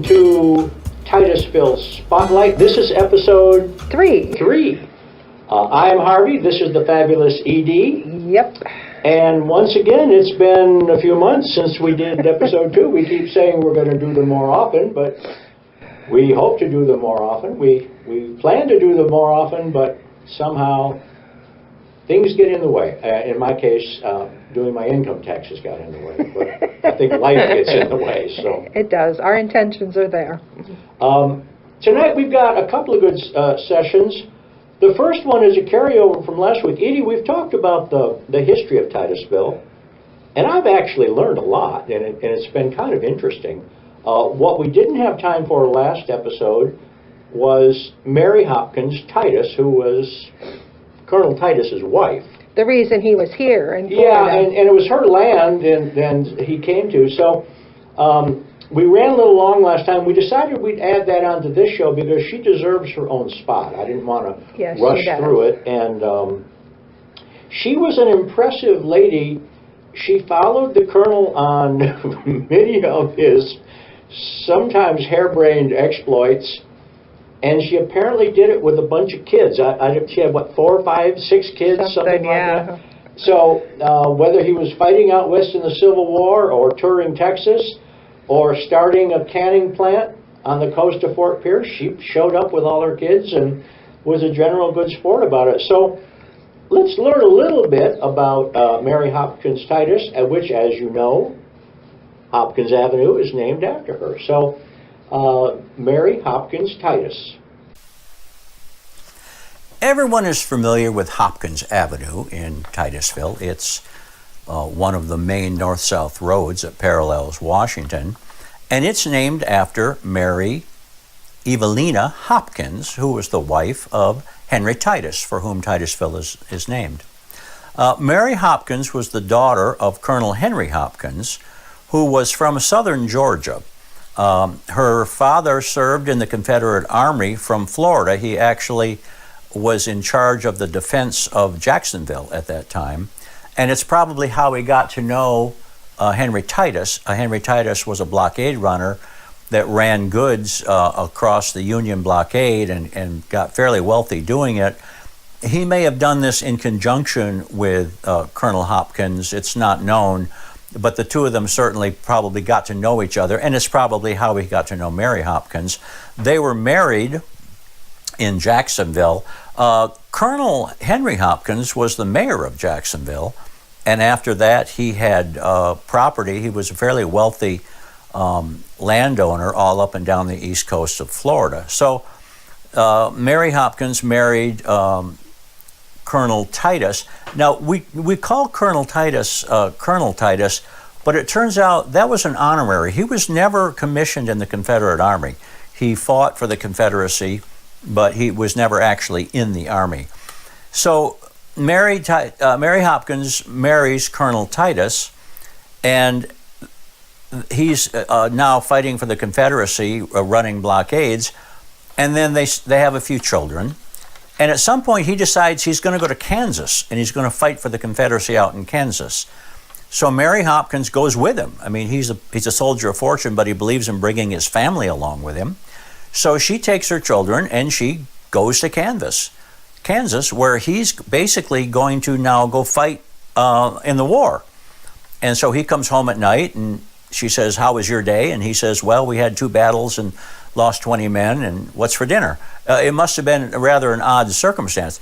to Titusville Spotlight. This is episode 3. I am Harvey. This is the fabulous ED. Yep. And once again, it's been a few months since we did episode 2. We keep saying we're going to do them more often, but we hope to do them more often. We plan to do them more often, but somehow things get in the way. In my case, doing my income taxes got in the way, but I think life gets in the way. So it does. Our intentions are there. Tonight we've got a couple of good sessions. The first one is a carryover from last week. Edie, we've talked about the history of Titusville, and I've actually learned a lot, and it's been kind of interesting. What we didn't have time for last episode was Mary Hopkins Titus, who was Colonel Titus's wife. The reason he was here in Florida. Yeah, and it was her land and he came to. So we ran a little long last time. We decided we'd add that onto this show because she deserves her own spot. I didn't want to rush through it. And she was an impressive lady. She followed the Colonel on many of his sometimes harebrained exploits. And she apparently did it with a bunch of kids. She had, 4, 5, 6 kids, something like that. So whether he was fighting out west in the Civil War or touring Texas or starting a canning plant on the coast of Fort Pierce, she showed up with all her kids and was a general good sport about it. So let's learn a little bit about Mary Hopkins Titus, which, as you know, Hopkins Avenue is named after her. So Mary Hopkins Titus. Everyone is familiar with Hopkins Avenue in Titusville. It's one of the main north-south roads that parallels Washington, and it's named after Mary Evelina Hopkins, who was the wife of Henry Titus, for whom Titusville is named. Mary Hopkins was the daughter of Colonel Henry Hopkins, who was from southern Georgia. Her father served in the Confederate Army from Florida. He actually was in charge of the defense of Jacksonville at that time. And it's probably how he got to know Henry Titus. Henry Titus was a blockade runner that ran goods across the Union blockade and got fairly wealthy doing it. He may have done this in conjunction with Colonel Hopkins. It's not known. But the two of them certainly probably got to know each other, and it's probably how he got to know Mary Hopkins. They were married in Jacksonville. Colonel Henry Hopkins was the mayor of Jacksonville, and after that he had property. He was a fairly wealthy landowner all up and down the east coast of Florida. So Mary Hopkins married Colonel Titus. Now, we call Colonel Titus, but it turns out that was an honorary. He was never commissioned in the Confederate Army. He fought for the Confederacy, but he was never actually in the Army. So Mary Hopkins marries Colonel Titus, and he's now fighting for the Confederacy, running blockades, and then they have a few children. And at some point, he decides he's going to go to Kansas, and he's going to fight for the Confederacy out in Kansas. So Mary Hopkins goes with him. I mean, he's a soldier of fortune, but he believes in bringing his family along with him. So she takes her children, and she goes to Kansas, where he's basically going to now go fight in the war. And so he comes home at night, and she says, "How was your day?" And he says, "Well, we had 2 battles and lost 20 men, and what's for dinner?" It must have been rather an odd circumstance.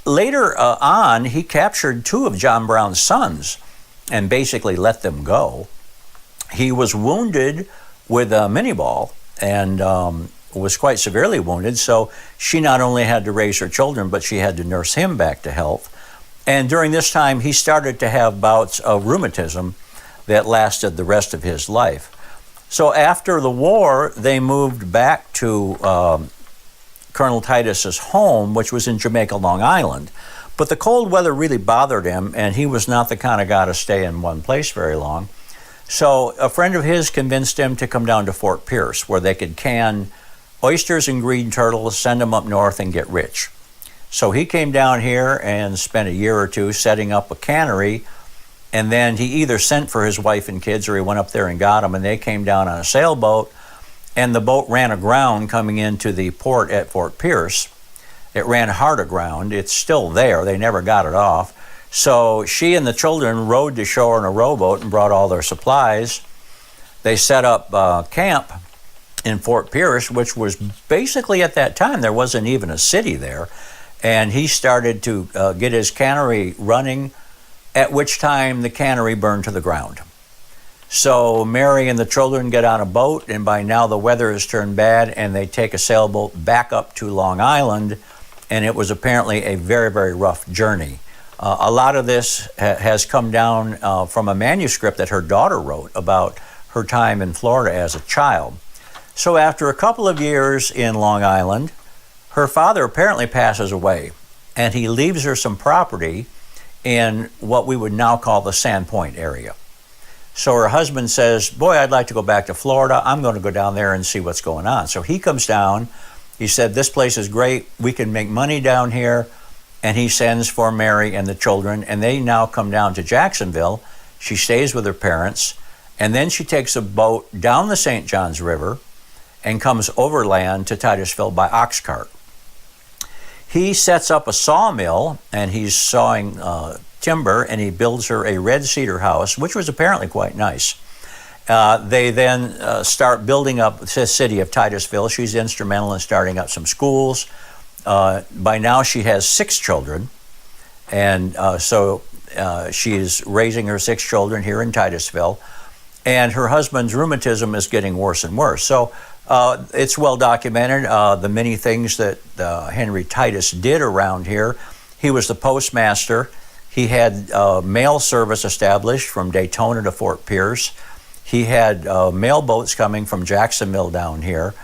Later on, he captured 2 of John Brown's sons and basically let them go. He was wounded with a minie-ball and was quite severely wounded, so she not only had to raise her children, but she had to nurse him back to health. And during this time, he started to have bouts of rheumatism that lasted the rest of his life. So after the war, they moved back to Colonel Titus's home, which was in Jamaica, Long Island. But the cold weather really bothered him, and he was not the kind of guy to stay in one place very long. So a friend of his convinced him to come down to Fort Pierce, where they could can oysters and green turtles, send them up north, and get rich. So he came down here and spent a year or two setting up a cannery, and then he either sent for his wife and kids or he went up there and got them, and they came down on a sailboat and the boat ran aground coming into the port at Fort Pierce. It ran hard aground. It's still there. They never got it off. So she and the children rowed to shore in a rowboat and brought all their supplies. They set up camp in Fort Pierce, which was basically, at that time, there wasn't even a city there. And he started to get his cannery running, at which time the cannery burned to the ground. So Mary and the children get on a boat, and by now the weather has turned bad, and they take a sailboat back up to Long Island, and it was apparently a very, very rough journey. A lot of this has come down from a manuscript that her daughter wrote about her time in Florida as a child. So after a couple of years in Long Island, her father apparently passes away, and he leaves her some property in what we would now call the Sandpoint area. So her husband says, boy, I'd like to go back to Florida. I'm going to go down there and see what's going on. So he comes down. He said, this place is great. We can make money down here. And he sends for Mary and the children, and they now come down to Jacksonville. She stays with her parents, and then she takes a boat down the St. Johns River and comes overland to Titusville by ox cart. He sets up a sawmill, and he's sawing timber, and he builds her a red cedar house, which was apparently quite nice. They then start building up the city of Titusville. She's instrumental in starting up some schools. By now she has 6 children, and so she is raising her 6 children here in Titusville, and her husband's rheumatism is getting worse and worse. So it's well documented, the many things that Henry Titus did around here. He was the postmaster. He had mail service established from Daytona to Fort Pierce. He had mail boats coming from Jacksonville down here.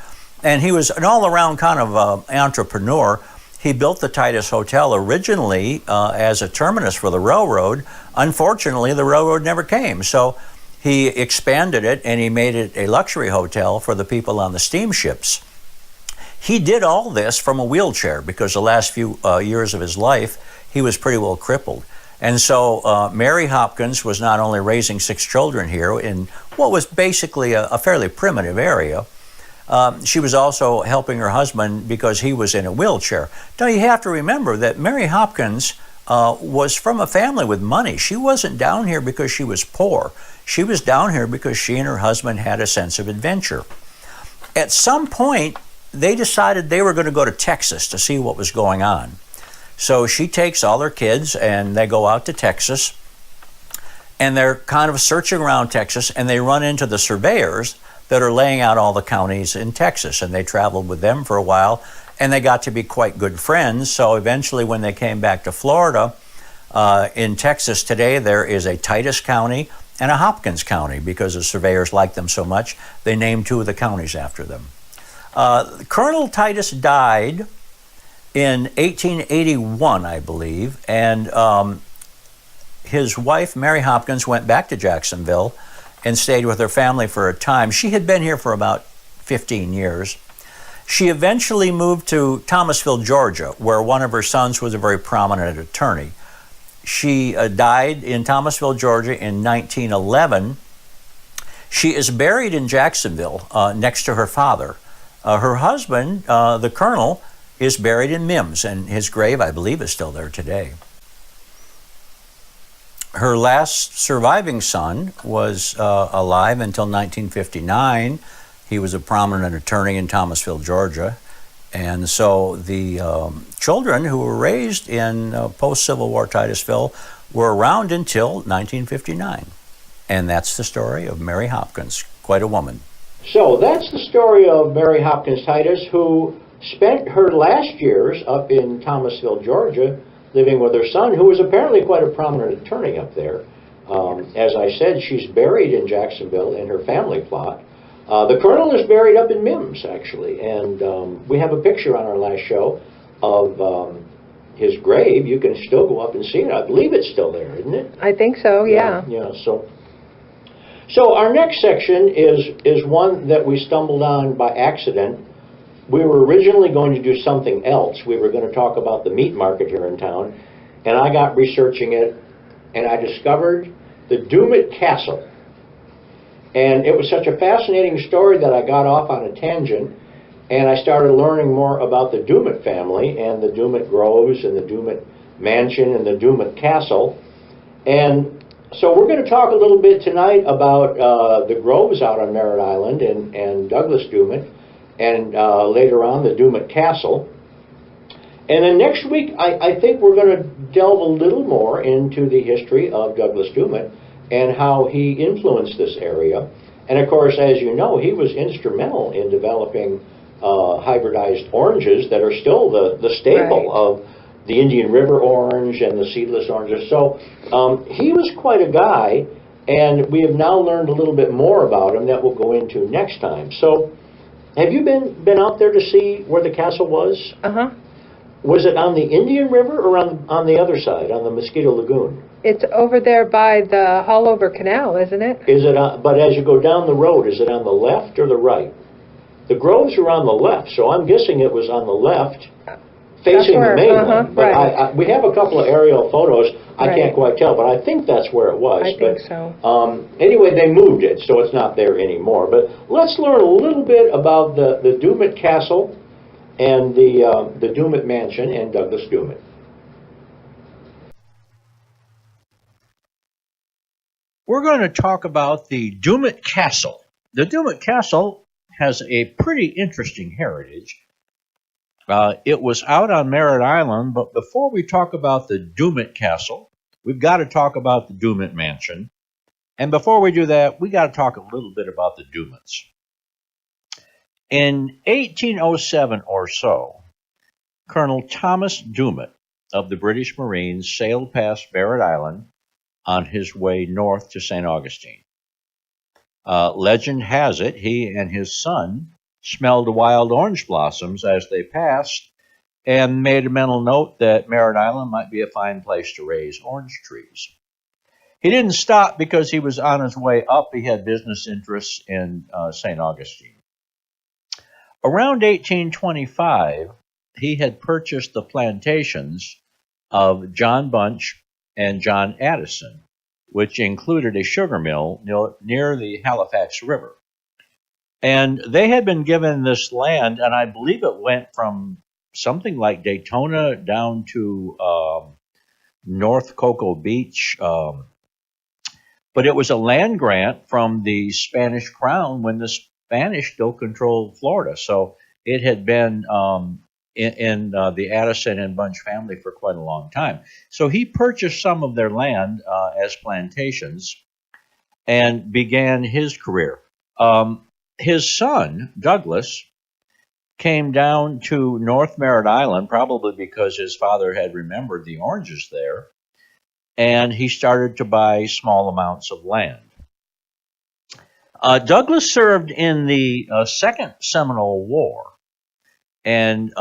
And he was an all-around kind of entrepreneur. He built the Titus Hotel originally as a terminus for the railroad. Unfortunately, the railroad never came. So he expanded it, and he made it a luxury hotel for the people on the steamships. He did all this from a wheelchair because the last few years of his life, he was pretty well crippled. And so Mary Hopkins was not only raising 6 children here in what was basically a fairly primitive area, she was also helping her husband because he was in a wheelchair. Now you have to remember that Mary Hopkins was from a family with money. She wasn't down here because she was poor. She was down here because she and her husband had a sense of adventure. At some point, they decided they were going to go to Texas to see what was going on. So she takes all her kids and they go out to Texas, and they're kind of searching around Texas, and they run into the surveyors that are laying out all the counties in Texas, and they traveled with them for a while, and they got to be quite good friends. So eventually when they came back to Florida, in Texas today there is a Titus County and a Hopkins County because the surveyors liked them so much, they named 2 of the counties after them. Colonel Titus died in 1881, I believe, and his wife, Mary Hopkins, went back to Jacksonville and stayed with her family for a time. She had been here for about 15 years. She eventually moved to Thomasville, Georgia, where one of her sons was a very prominent attorney. She died in Thomasville, Georgia in 1911. She is buried in Jacksonville next to her father. Her husband, the colonel, is buried in Mims, and his grave, I believe, is still there today. Her last surviving son was alive until 1959. He was a prominent attorney in Thomasville, Georgia. And so the children who were raised in post-Civil War Titusville were around until 1959. And that's the story of Mary Hopkins, quite a woman. So that's the story of Mary Hopkins Titus, who spent her last years up in Thomasville, Georgia, living with her son, who was apparently quite a prominent attorney up there. As I said, she's buried in Jacksonville in her family plot. The colonel is buried up in Mims, actually, and we have a picture on our last show of his grave. You can still go up and see it. I believe it's still there, isn't it? I think so, yeah. Yeah, so our next section is one that we stumbled on by accident. We were originally going to do something else. We were going to talk about the meat market here in town, and I got researching it, and I discovered the Dumit Castle. And it was such a fascinating story that I got off on a tangent, and I started learning more about the Dumet family and the Dumet Groves and the Dumet Mansion and the Dumet Castle. And so we're going to talk a little bit tonight about the Groves out on Merritt Island and Douglas Dumet, and later on the Dumet Castle. And then next week, I think we're going to delve a little more into the history of Douglas Dumet and how he influenced this area. And of course, as you know, he was instrumental in developing hybridized oranges that are still the staple of the Indian River orange and the seedless oranges. So he was quite a guy, and we have now learned a little bit more about him that we'll go into next time. So have you been out there to see where the castle was? Uh-huh. Was it on the Indian River or on the other side, on the Mosquito Lagoon? It's over there by the Haulover Canal, isn't it? Is it but as you go down the road, is it on the left or the right? The Groves are on the left, so I'm guessing it was on the left, facing the mainland. But we have a couple of aerial photos. I can't quite tell, but I think that's where it was. I think so. Anyway, they moved it, so it's not there anymore. But let's learn a little bit about the Dumet Castle and the Dumet Mansion and Douglas Dumet. We're going to talk about the Dumet Castle. The Dumet Castle has a pretty interesting heritage. It was out on Merritt Island, but before we talk about the Dumet Castle, we've got to talk about the Dumet Mansion. And before we do that, we got to talk a little bit about the Dumets. In 1807 or so, Colonel Thomas Dumet of the British Marines sailed past Merritt Island on his way north to St. Augustine. Legend has it he and his son smelled wild orange blossoms as they passed and made a mental note that Merritt Island might be a fine place to raise orange trees. He didn't stop because he was on his way up. He had business interests in St. Augustine. Around 1825, he had purchased the plantations of John Bunch and John Addison, which included a sugar mill near the Halifax River. And they had been given this land, and I believe it went from something like Daytona down to North Cocoa Beach. But it was a land grant from the Spanish Crown when the Spanish still controlled Florida. So it had been in the Addison and Bunch family for quite a long time. So he purchased some of their land as plantations and began his career. His son, Douglas, came down to North Merritt Island, probably because his father had remembered the oranges there, and he started to buy small amounts of land. Douglas served in the Second Seminole War, and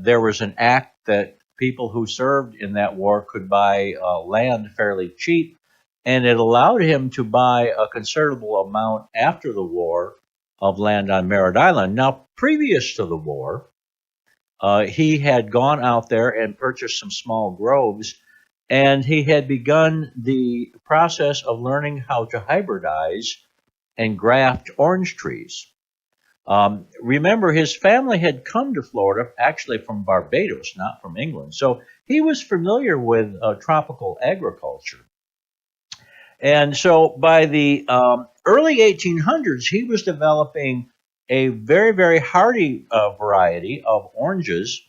there was an act that people who served in that war could buy land fairly cheap, and it allowed him to buy a considerable amount after the war of land on Merritt Island. Now, previous to the war, he had gone out there and purchased some small groves, and he had begun the process of learning how to hybridize and graft orange trees. Remember, his family had come to Florida, actually from Barbados, not from England. So he was familiar with tropical agriculture. And so by the early 1800s, he was developing a very, very hardy variety of oranges.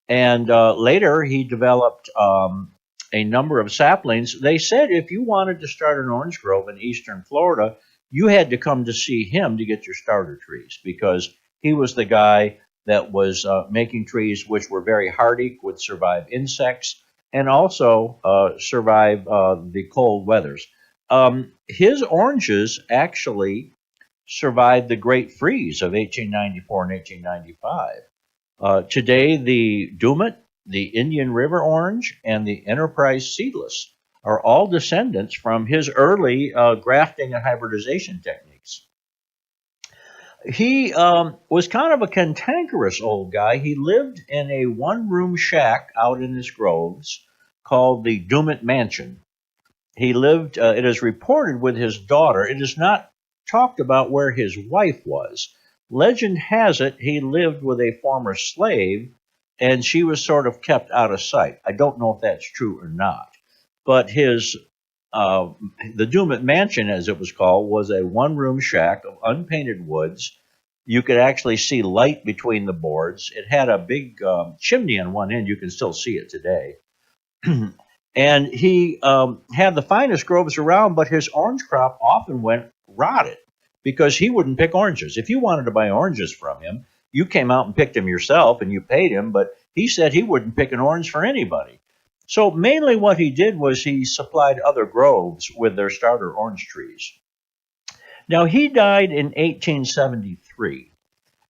And later, he developed a number of saplings. They said if you wanted to start an orange grove in eastern Florida, you had to come to see him to get your starter trees, because he was the guy that was making trees which were very hardy, would survive insects, and also survive the cold weathers. His oranges actually survived the Great Freeze of 1894 and 1895. Today, the Dumet, the Indian River orange, and the Enterprise seedless are all descendants from his early grafting and hybridization techniques. He was kind of a cantankerous old guy. He lived in a one-room shack out in his groves called the Dumet Mansion. He lived, it is reported, with his daughter. It is not talked about where his wife was. Legend has it he lived with a former slave, and she was sort of kept out of sight. I don't know if that's true or not. But uh, the Dumet Mansion, as it was called, was a one-room shack of unpainted woods. You could actually see light between the boards. It had a big chimney on one end. You can still see it today. And he had the finest groves around, but his orange crop often went rotted because he wouldn't pick oranges. If you wanted to buy oranges from him, you came out and picked them yourself and you paid him, but he said he wouldn't pick an orange for anybody. So mainly what he did was he supplied other groves with their starter orange trees. Now he died in 1873,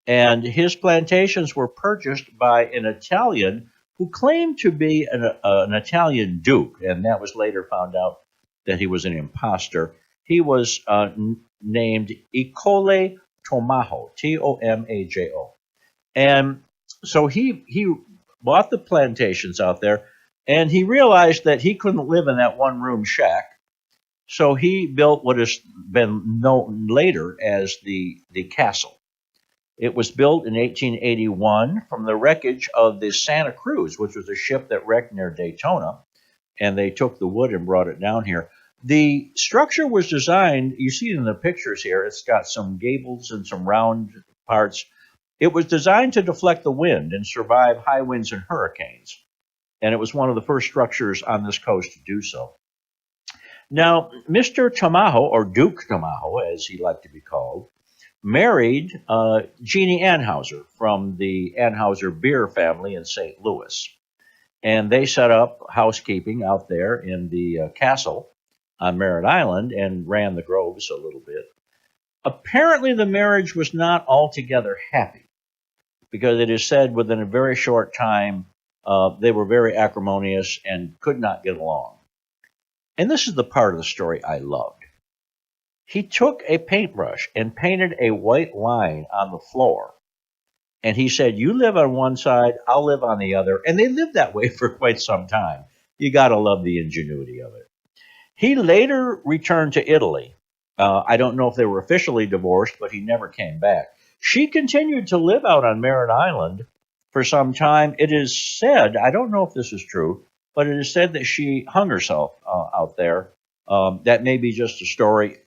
and his plantations were purchased by an Italian who claimed to be an Italian duke, and that was later found out that he was an imposter. He was named Icole Tomajo, Tomajo. And so he bought the plantations out there, and he realized that he couldn't live in that one-room shack. So he built what has been known later as the castle. It was built in 1881 from the wreckage of the Santa Cruz, which was a ship that wrecked near Daytona, and they took the wood and brought it down here. The structure was designed, you see it in the pictures here, it's got some gables and some round parts. It was designed to deflect the wind and survive high winds and hurricanes, and it was one of the first structures on this coast to do so. Now, Mr. Tomajo, or Duke Tomajo, as he liked to be called, married Jeannie Anheuser from the Anheuser beer family in St. Louis. And they set up housekeeping out there in the castle on Merritt Island and ran the groves a little bit. Apparently, the marriage was not altogether happy because it is said within a very short time they were very acrimonious and could not get along. And this is the part of the story I loved. He took a paintbrush and painted a white line on the floor. And he said, you live on one side, I'll live on the other. And they lived that way for quite some time. You got to love the ingenuity of it. He later returned to Italy. I don't know if they were officially divorced, but he never came back. She continued to live out on Merritt Island for some time. It is said, I don't know if this is true, but it is said that she hung herself out there. That may be just a story.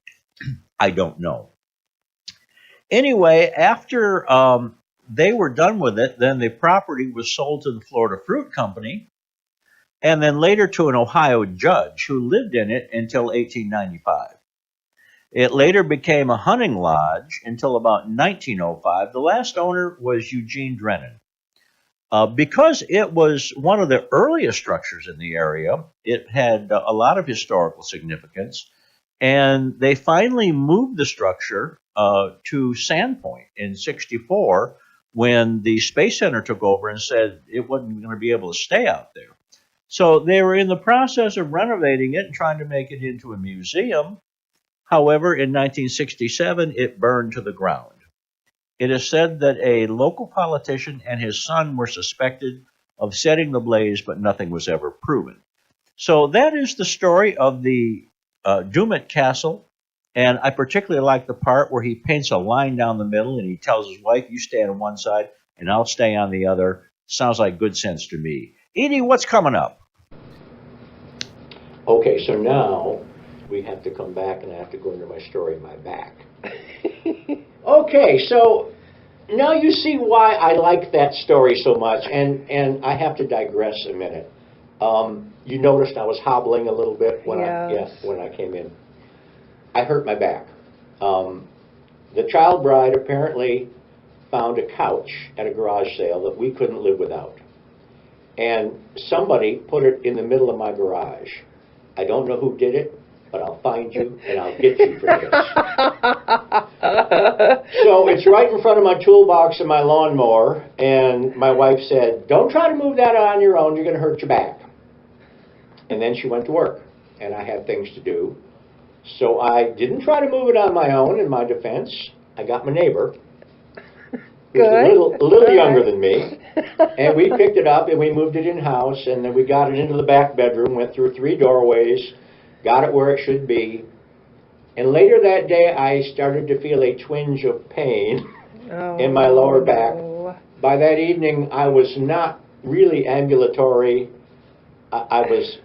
I don't know. Anyway, after they were done with it, then the property was sold to the Florida Fruit Company, and then later to an Ohio judge who lived in it until 1895. It later became a hunting lodge until about 1905. The last owner was Eugene Drennan. Because it was one of the earliest structures in the area, it had a lot of historical significance. And they finally moved the structure to Sandpoint in '64 when the Space Center took over and said it wasn't going to be able to stay out there. So they were in the process of renovating it and trying to make it into a museum. However, in 1967, it burned to the ground. It is said that a local politician and his son were suspected of setting the blaze, but nothing was ever proven. So that is the story of the Dumet Castle, and I particularly like the part where he paints a line down the middle and he tells his wife, you stay on one side and I'll stay on the other. Sounds like good sense to me. Edie, what's coming up? Okay, so now we have to come back and I have to go into my story, my back. Okay, so now you see why I like that story so much, and I have to digress a minute. You noticed I was hobbling a little bit when I came in. I hurt my back. The child bride apparently found a couch at a garage sale that we couldn't live without. And somebody put it in the middle of my garage. I don't know who did it, but I'll find you and I'll get you for this. So it's right in front of my toolbox and my lawnmower, and my wife said, don't try to move that on your own, you're going to hurt your back. And then she went to work, and I had things to do. So I didn't try to move it on my own. In my defense, I got my neighbor, who's a little younger than me, and we picked it up and we moved it in-house, and then we got it into the back bedroom, went through 3 doorways, got it where it should be, And later that day, I started to feel a twinge of pain in my lower back. No. By that evening, I was not really ambulatory. I was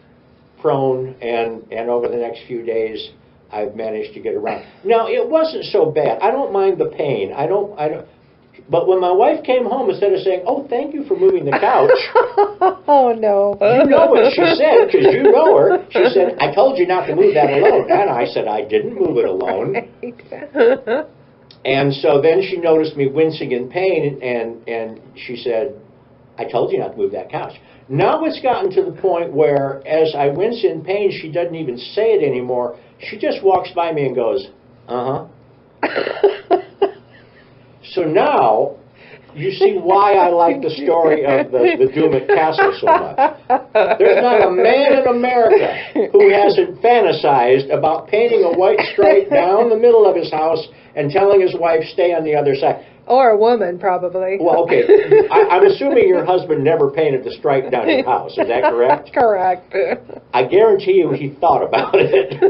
prone, and over the next few days, I've managed to get around. Now, it wasn't so bad. I don't mind the pain. I don't. But when my wife came home, instead of saying, "Oh, thank you for moving the couch," oh no! You know what she said, because you know her. She said, "I told you not to move that alone." And I said, "I didn't move it alone." And so then she noticed me wincing in pain, and she said, "I told you not to move that couch." Now it's gotten to the point where, as I wince in pain, she doesn't even say it anymore. She just walks by me and goes, "Uh-huh." So now, you see why I like the story of the Doom Castle so much. There's not a man in America who hasn't fantasized about painting a white stripe down the middle of his house and telling his wife, "Stay on the other side." Or a woman, probably. Well, okay. I'm assuming your husband never painted the stripe down your house. Is that correct? Correct. I guarantee you he thought about it.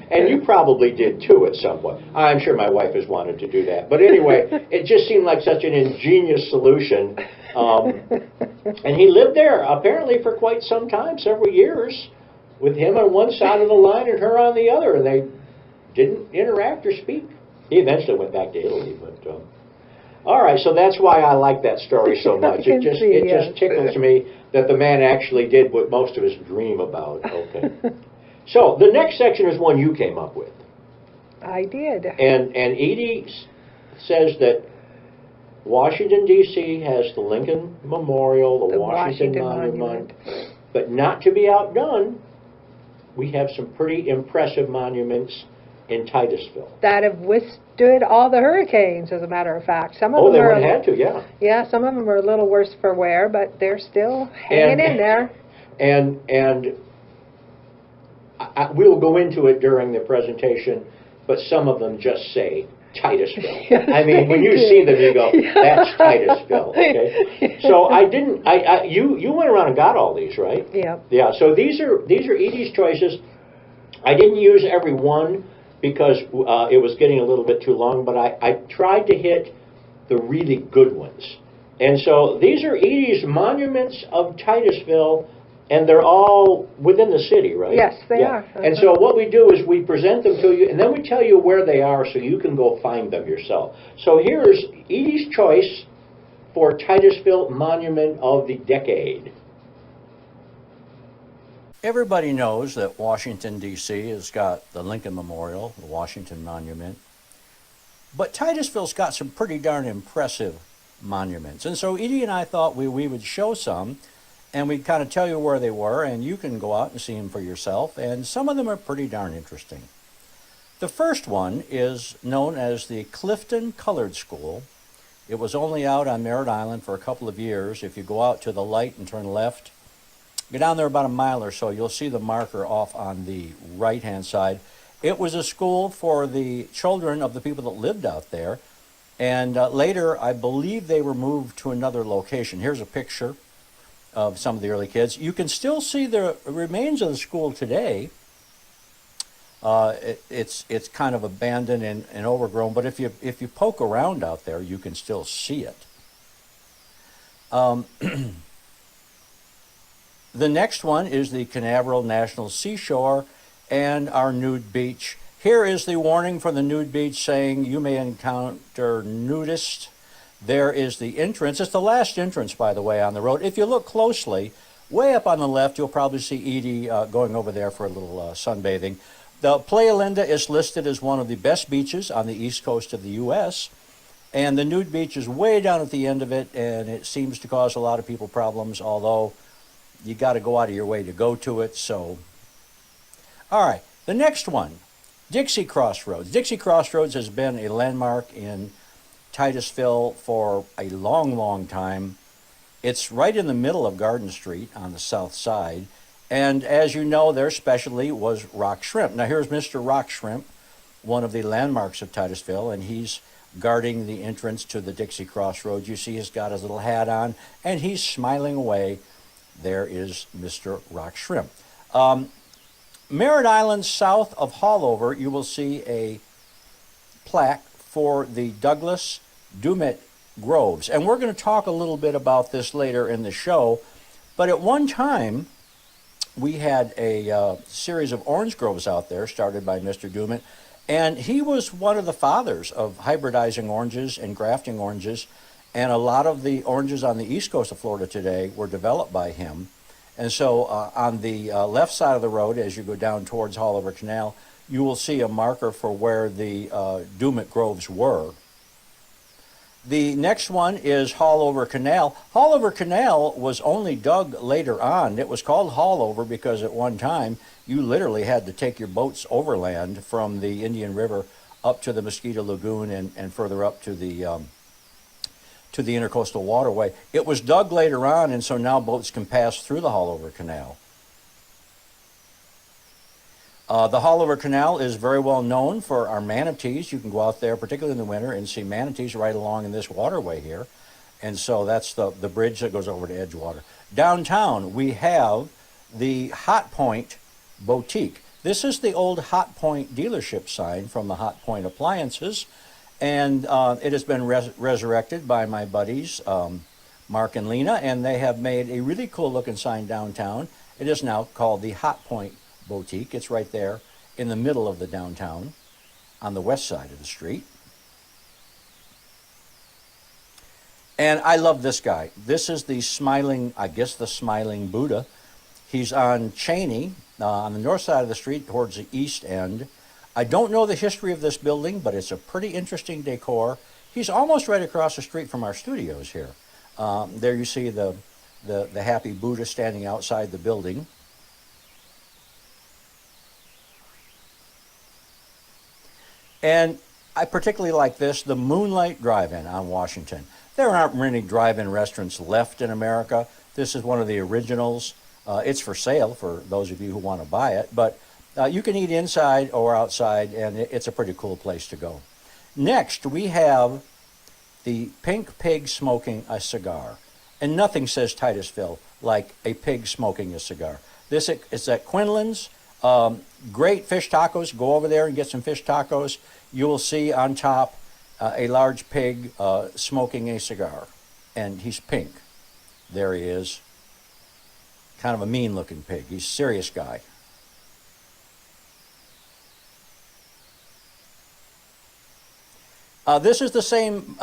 And you probably did too at some point. I'm sure my wife has wanted to do that. But anyway, it just seemed like such an ingenious solution. And he lived there apparently for quite some time, several years, with him on one side of the line and her on the other. And they didn't interact or speak. He eventually went back to Italy, but... all right, so that's why I like that story so much. It just tickles me that the man actually did what most of us dream about. Okay. So the next section is one you came up with. I did. And Edie says that Washington, D.C. has the Lincoln Memorial, the Washington Monument. But not to be outdone, we have some pretty impressive monuments in Titusville. That have withstood all the hurricanes, as a matter of fact. Some of them they would have had to, yeah. Yeah, some of them are a little worse for wear, but they're still hanging in there. And we'll go into it during the presentation, but some of them just say Titusville. Yes, I mean, when you see them, you go, "That's Titusville." Okay. So you went around and got all these, right? Yeah. Yeah. So these are Edie's choices. I didn't use every one because it was getting a little bit too long, but I tried to hit the really good ones. And so these are Edie's monuments of Titusville, and they're all within the city, right? Yes, they are. And so what we do is we present them to you, and then we tell you where they are so you can go find them yourself. So here's Edie's choice for Titusville Monument of the Decade. Everybody knows that Washington, D.C. has got the Lincoln Memorial, the Washington Monument. But Titusville's got some pretty darn impressive monuments. And so Edie and I thought we would show some, and we'd kind of tell you where they were, and you can go out and see them for yourself. And some of them are pretty darn interesting. The first one is known as the Clifton Colored School. It was only out on Merritt Island for a couple of years. If you go out to the light and turn left, go down there about a mile or so, you'll see the marker off on the right-hand side. It was a school for the children of the people that lived out there. And later, I believe they were moved to another location. Here's a picture of some of the early kids. You can still see the remains of the school today. It's kind of abandoned and overgrown, but if you poke around out there, you can still see it. The next one is the Canaveral National Seashore and our nude beach. Here is the warning from the nude beach saying you may encounter nudists. There is the entrance. It's the last entrance, by the way, on the road. If you look closely, way up on the left, you'll probably see Edie going over there for a little sunbathing. The Playa Linda is listed as one of the best beaches on the east coast of the U.S., and the nude beach is way down at the end of it, and it seems to cause a lot of people problems, although you got to go out of your way to go to it. So, all right, the next one, Dixie Crossroads. Dixie Crossroads has been a landmark in Titusville for a long, long time. It's right in the middle of Garden Street on the south side. And as you know, their specialty was rock shrimp. Now here's Mr. Rock Shrimp, one of the landmarks of Titusville, and he's guarding the entrance to the Dixie Crossroads. You see he's got his little hat on, and he's smiling away. There is Mr. Rock Shrimp. Merritt Island, south of Hallover, you will see a plaque for the Douglas Dumet Groves. And we're going to talk a little bit about this later in the show. But at one time, we had a series of orange groves out there started by Mr. Dumet. And he was one of the fathers of hybridizing oranges and grafting oranges. And a lot of the oranges on the east coast of Florida today were developed by him. And so on the left side of the road, as you go down towards Hallover Canal, you will see a marker for where the Dumet Groves were. The next one is Hallover Canal. Hallover Canal was only dug later on. It was called Hallover because at one time you literally had to take your boats overland from the Indian River up to the Mosquito Lagoon and further up to the Intercoastal Waterway. It was dug later on, and so now boats can pass through the Hallover Canal. The Hallover Canal is very well known for our manatees. You can go out there, particularly in the winter, and see manatees right along in this waterway here. And so that's the bridge that goes over to Edgewater. Downtown, we have the Hot Point Boutique. This is the old Hot Point dealership sign from the Hot Point Appliances. And it has been resurrected by my buddies, Mark and Lena, and they have made a really cool looking sign downtown. It is now called the Hot Point Boutique. It's right there in the middle of the downtown on the west side of the street. And I love this guy. This is the smiling, I guess the smiling Buddha. He's on Cheney on the north side of the street towards the east end. I don't know the history of this building, but it's a pretty interesting decor. He's almost right across the street from our studios here. There you see the happy Buddha standing outside the building. And I particularly like this, the Moonlight Drive-In on Washington. There aren't many drive-in restaurants left in America. This is one of the originals. It's for sale for those of you who want to buy it, but you can eat inside or outside, and it's a pretty cool place to go. Next, we have the Pink Pig smoking a cigar. And nothing says Titusville like a pig smoking a cigar. This is at Quinlan's. Great fish tacos. Go over there and get some fish tacos. You will see on top a large pig smoking a cigar. And he's pink. There he is. Kind of a mean-looking pig. He's a serious guy. This is the same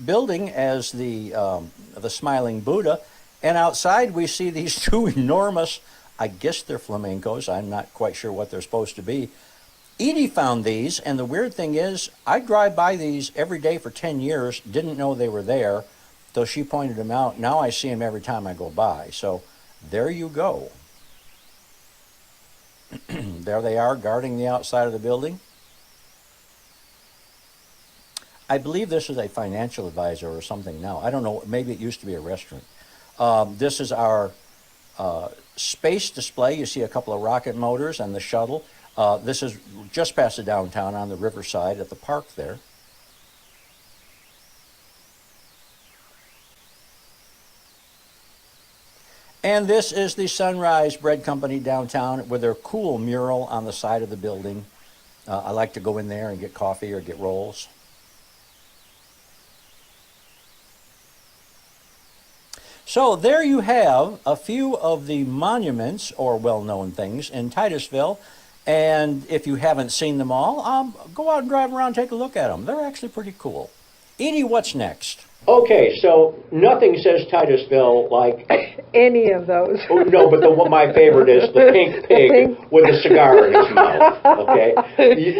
building as the Smiling Buddha, and outside we see these two enormous, I guess they're flamencos, I'm not quite sure what they're supposed to be. Edie found these, and the weird thing is, I drive by these every day for 10 years, didn't know they were there, till she pointed them out. Now I see them every time I go by, so there you go. There they are, guarding the outside of the building. I believe this is a financial advisor or something now. I don't know. Maybe it used to be a restaurant. This is our space display. You see a couple of rocket motors and the shuttle. This is just past the downtown on the riverside at the park there. And this is the Sunrise Bread Company downtown with their cool mural on the side of the building. I like to go in there and get coffee or get rolls. So there you have a few of the monuments or well-known things in Titusville. And if you haven't seen them all, go out and drive around and take a look at them. They're actually pretty cool. Edie, what's next? Okay, so nothing says Titusville like... Any of those. Oh, no, but my favorite is the pink pig with a cigar in his mouth, okay?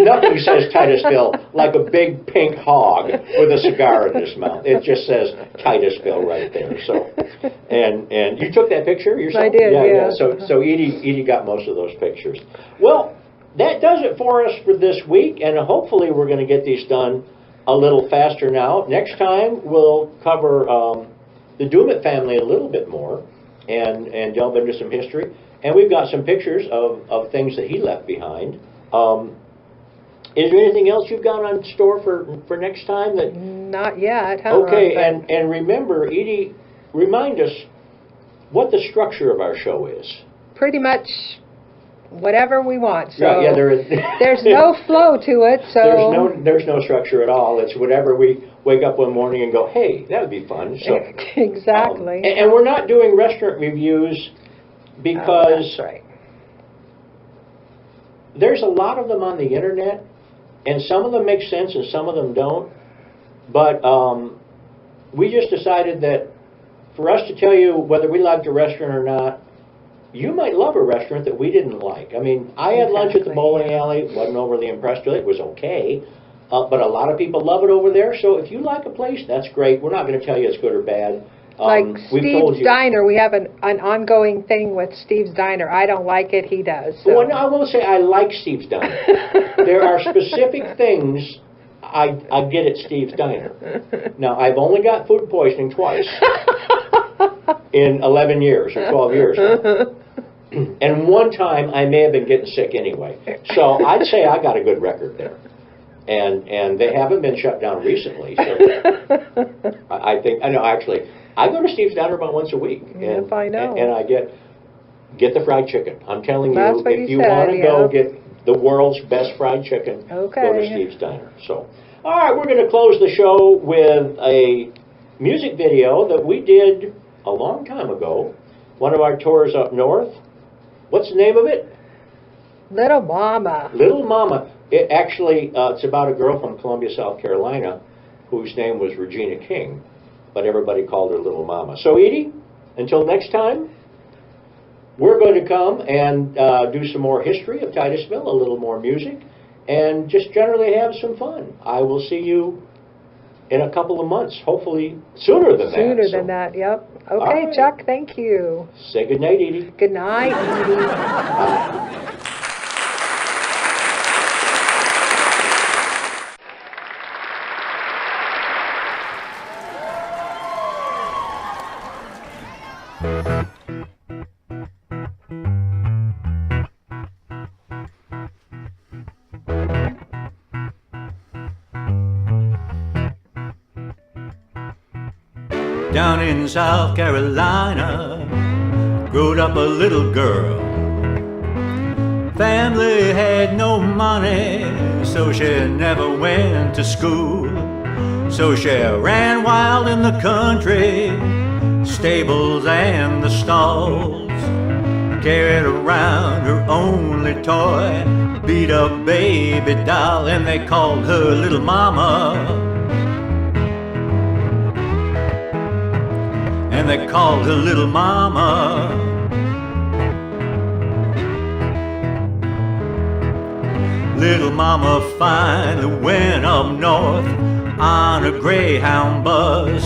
Nothing says Titusville like a big pink hog with a cigar in his mouth. It just says Titusville right there. So, and you took that picture yourself? I did, yeah. So Edie got most of those pictures. Well, that does it for us for this week, and hopefully we're going to get these done a little faster now. Next time we'll cover the Dumet family a little bit more and delve into some history. And we've got some pictures of things that he left behind. Is there anything else you've got on store for next time? Not yet. Okay, and remember, Edie, remind us what the structure of our show is. Pretty much whatever we want. So yeah, there is. There's no flow to it. So there's no structure at all. It's whatever we wake up one morning and go, hey, that would be fun. So exactly. And we're not doing restaurant reviews because that's right. There's a lot of them on the internet, and some of them make sense and some of them don't. But we just decided that for us to tell you whether we liked a restaurant or not, you might love a restaurant that we didn't like. I mean, I had lunch at the bowling alley, wasn't overly impressed with it, it was okay. But a lot of people love it over there, so if you like a place, that's great. We're not going to tell you it's good or bad. Like Steve's Diner, we have an ongoing thing with Steve's Diner. I don't like it, he does. So. Well, no, I won't say I like Steve's Diner. There are specific things I get at Steve's Diner. Now, I've only got food poisoning twice in 11 years or 12 years. And one time I may have been getting sick anyway. So I'd say I got a good record there. And they haven't been shut down recently. So I think, I know actually, I go to Steve's Diner about once a week. And, I know. And I get the fried chicken. I'm telling you, That's if you want to go get the world's best fried chicken, go to Steve's Diner. So, all right, we're going to close the show with a music video that we did a long time ago. One of our tours up north. What's the name of it? Little Mama. Little Mama. It actually, it's about a girl from Columbia, South Carolina, whose name was Regina King, but everybody called her Little Mama. So, Edie, until next time, we're going to come and do some more history of Titusville, a little more music, and just generally have some fun. I will see you in a couple of months, hopefully sooner than that. Sooner than that, yep. Okay, right. Chuck, thank you. Say good night, Edie. Good night, Edie. Bye. Down in South Carolina, growed up a little girl. Family had no money, so she never went to school. So she ran wild in the country, stables and the stalls. Carried around her only toy, beat up baby doll, and they called her Little Mama. And they called her Little Mama. Little Mama finally went up north on a Greyhound bus.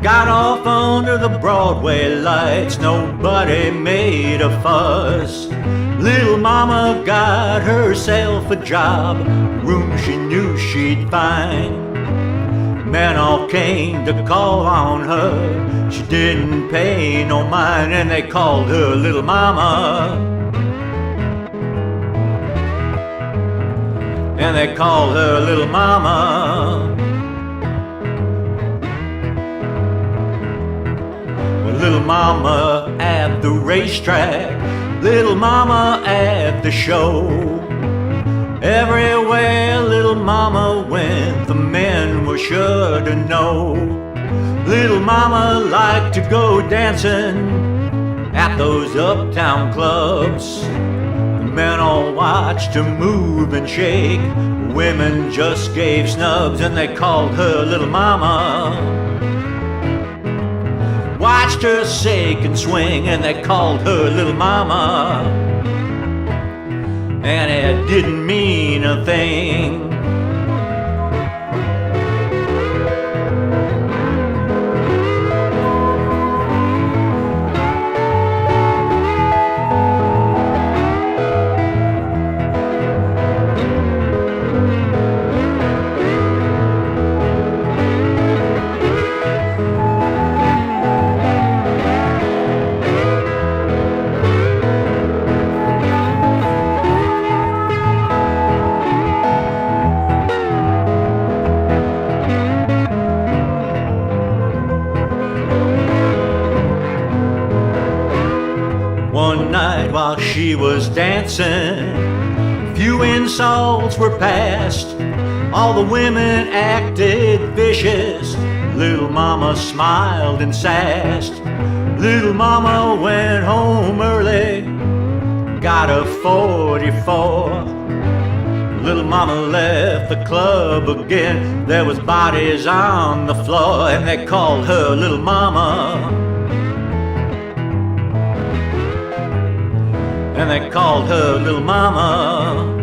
Got off under the Broadway lights, nobody made a fuss. Little Mama got herself a job, room she knew she'd find. Men all came to call on her, she didn't pay no mind, and they called her Little Mama. And they called her Little Mama. Well, Little Mama at the racetrack, Little Mama at the show. Everywhere Little Mama went, the men were sure to know. Little Mama liked to go dancing at those uptown clubs. The men all watched her move and shake, women just gave snubs, and they called her Little Mama. Watched her shake and swing, and they called her Little Mama. And it didn't mean a thing. One night while she was dancing, few insults were passed. All the women acted vicious. Little mama smiled and sassed. Little mama went home early, got a 44. Little mama left the club again. There was bodies on the floor, and they called her Little Mama. And they called her Little Mama.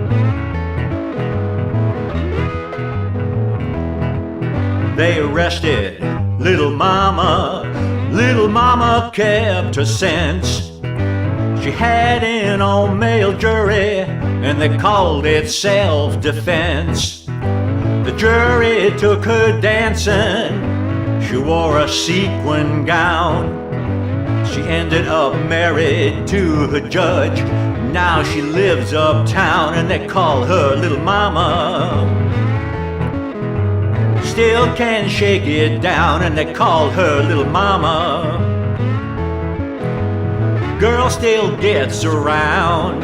They arrested Little Mama. Little Mama kept her sense. She had an all-male jury, and they called it self-defense. The jury took her dancing. She wore a sequin gown. She ended up married to her judge. Now she lives uptown, and they call her Little Mama. Still can't shake it down, and they call her Little Mama. Girl still gets around.